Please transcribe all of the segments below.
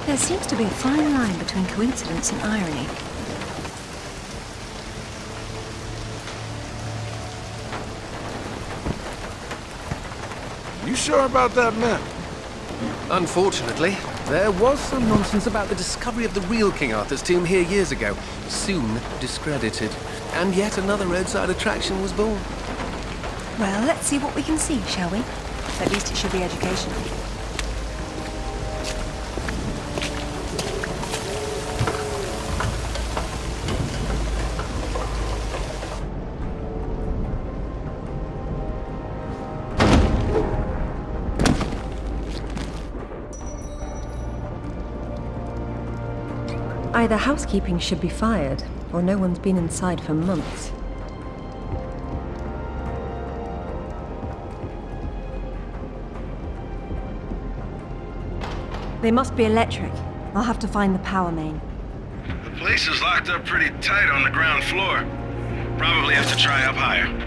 There seems to be a fine line between coincidence and irony. You sure about that map? Unfortunately, there was some nonsense about the discovery of the real King Arthur's tomb here years ago, soon discredited. And yet another roadside attraction was born. Well, let's see what we can see, shall we? At least it should be educational. Either housekeeping should be fired, or no one's been inside for months. They must be electric. I'll have to find the power main. The place is locked up pretty tight on the ground floor. Probably have to try up higher.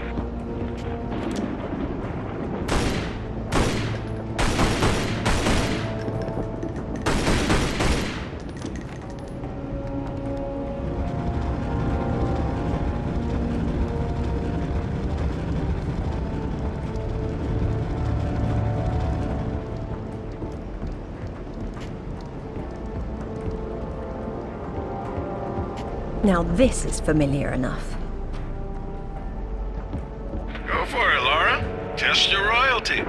Now this is familiar enough. Go for it, Laura. Test your royalty.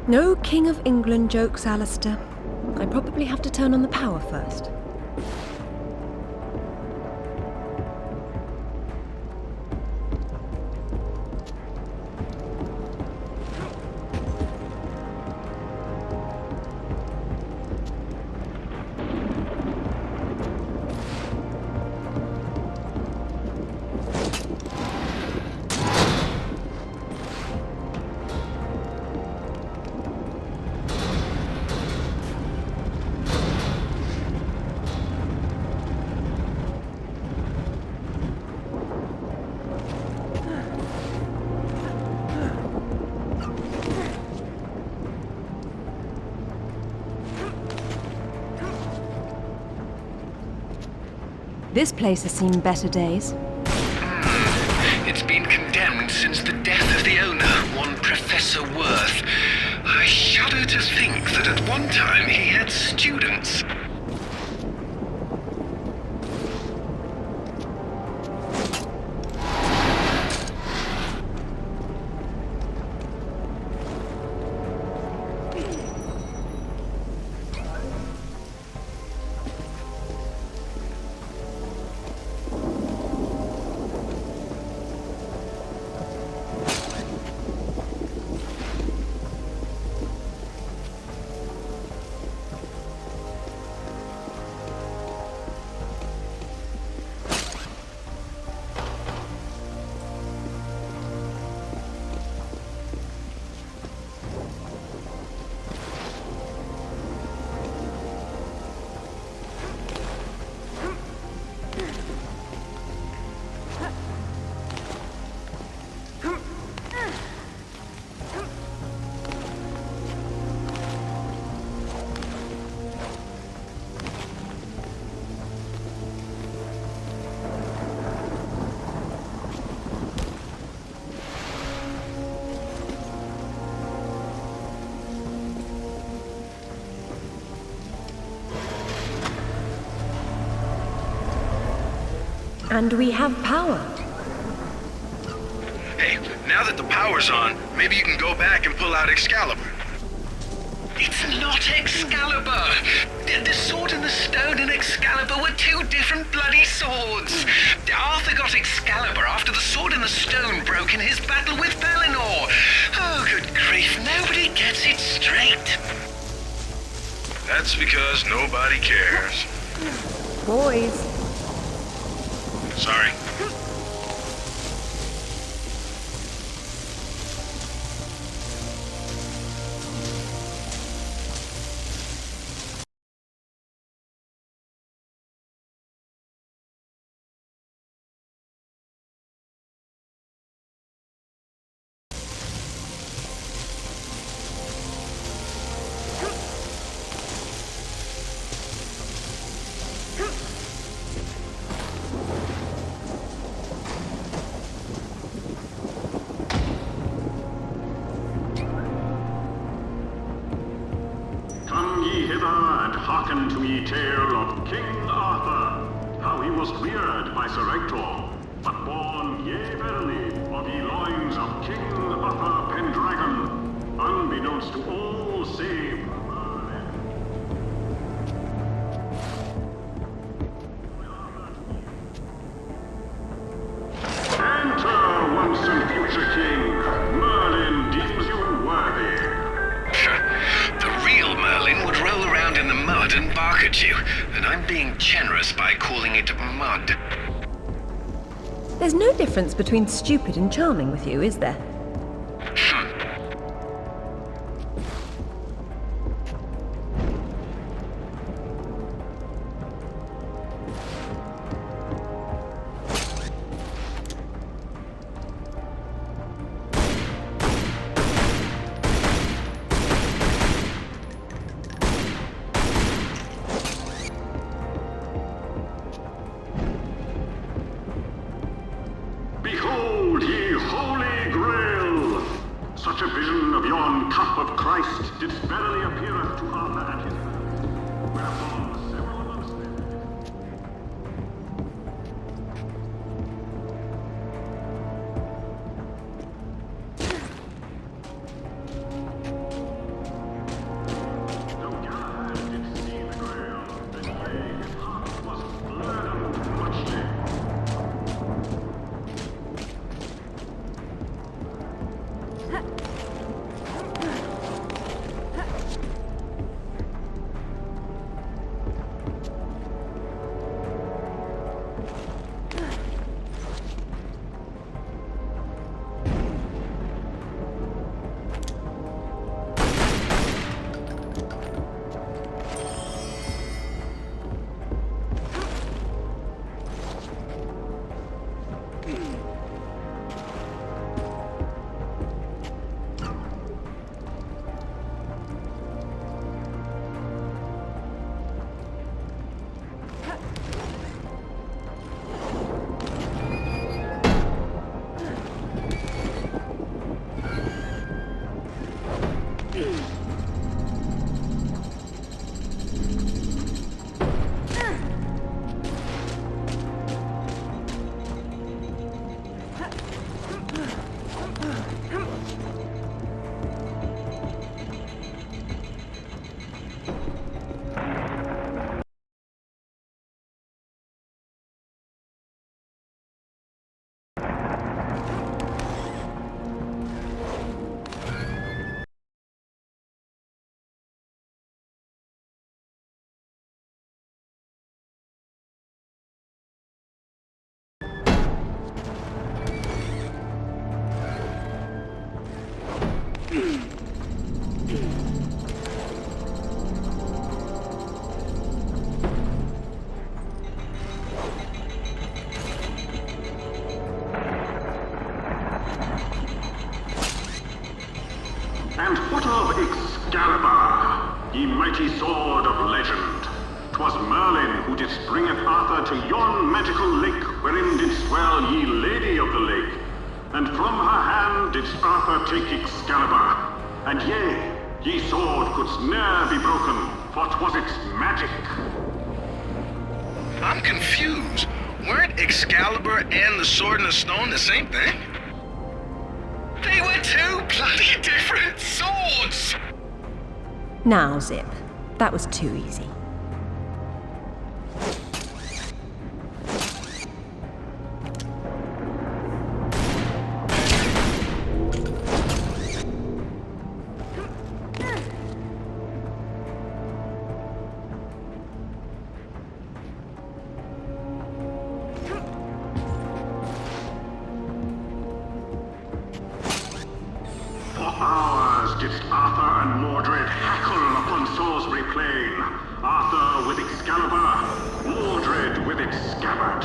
No King of England jokes, Alistair. I probably have to turn on the power first. This place has seen better days. It's been condemned since the death of the owner, one Professor Worth. I shudder to think that at one time he had students. And we have power. Hey, now that the power's on, maybe you can go back and pull out Excalibur. It's not Excalibur! The sword and the stone and Excalibur were two different bloody swords! Arthur got Excalibur after the sword and the stone broke in his battle with Valinor! Oh, good grief, nobody gets it straight! That's because nobody cares. Boys. Sorry. hither and hearken to me tale of King Arthur, how he was reared by Sir Ector, but born, yea verily, of ye loins of King Arthur Pendragon, unbeknownst to all save Merlin. Enter, once and future king. Merlin deems you worthy. The real Merlin would roll around in the mud and bark at you, and I'm being generous by calling it mud. There's no difference between stupid and charming with you, is there? Behold ye holy grail! Such a vision of yon cup of Christ did verily appeareth to Arthur and his friends, whereupon several amongst them. Though Galahad did see the grail, and yea, his heart was burdened muchly. And what of Excalibur, ye mighty sword of legend? 'Twas Merlin who didst bringeth Arthur to yon magical lake, wherein didst dwell ye lady of the lake. And from her hand didst Arthur take Excalibur. And yea, ye sword couldst ne'er be broken, for 'twas its magic. I'm confused. Weren't Excalibur and the Sword in the Stone the same thing? They were two bloody different swords! Now, Zip. That was too easy. For hours didst Arthur and Mordred hackle upon Salisbury Plain. Arthur with Excalibur, Mordred with its scabbard.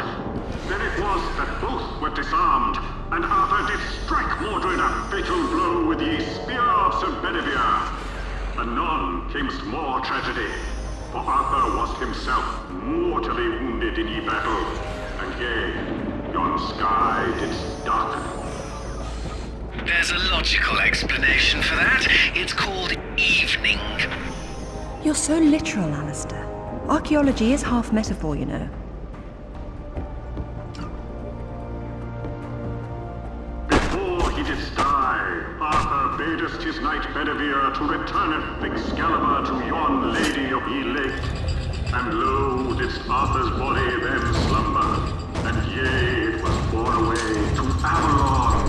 Then it was that both were disarmed, and Arthur did strike Mordred a fatal blow with the spear of Sir Bedivere. Anon camest more tragedy, for Arthur was himself mortally wounded in ye battle, and yea, yon sky didst darken. There's a logical explanation for that. It's called evening. You're so literal, Alistair. Archaeology is half metaphor, you know. Before he did die, Arthur badest his knight Bedivere to returneth Excalibur to yon lady of ye lake. And lo, didst Arthur's body then slumber, and yea, it was borne away to Avalon,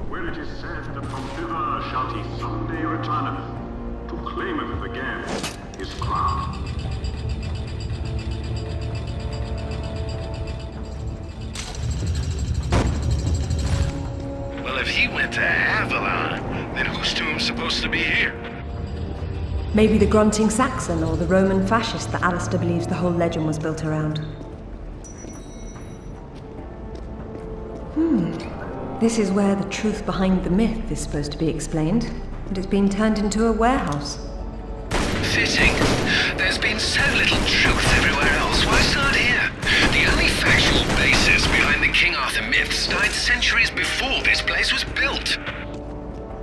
where it is said that from thither shall he someday returneth, to claimeth again his crown. Well, if he went to Avalon, then whose tomb's supposed to be here? Maybe the grunting Saxon or the Roman fascist that Alistair believes the whole legend was built around. This is where the truth behind the myth is supposed to be explained, but it's been turned into a warehouse. Fitting. There's been so little truth everywhere else. Why start here? The only factual basis behind the King Arthur myths died centuries before this place was built.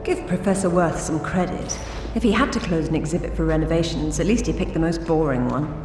Give Professor Worth some credit. If he had to close an exhibit for renovations, at least he picked the most boring one.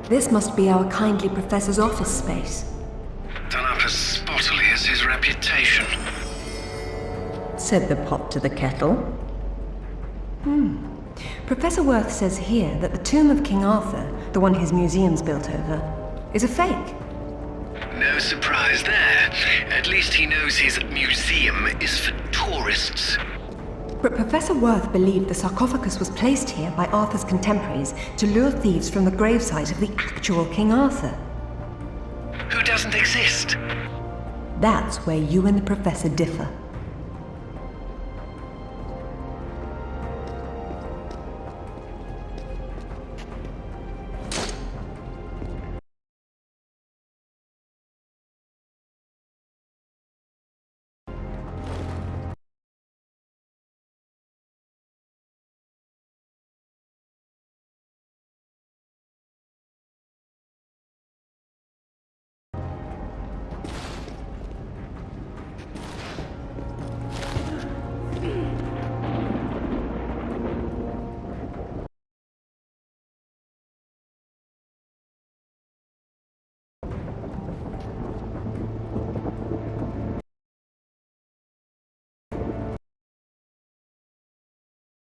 This must be our kindly professor's office space. Done up as spottily as his reputation. Said the pot to the kettle. Professor Worth says here that the tomb of King Arthur, the one his museum's built over, is a fake. No surprise there. At least he knows his museum is for tourists. But Professor Worth believed the sarcophagus was placed here by Arthur's contemporaries to lure thieves from the gravesite of the actual King Arthur. Who doesn't exist? That's where you and the Professor differ.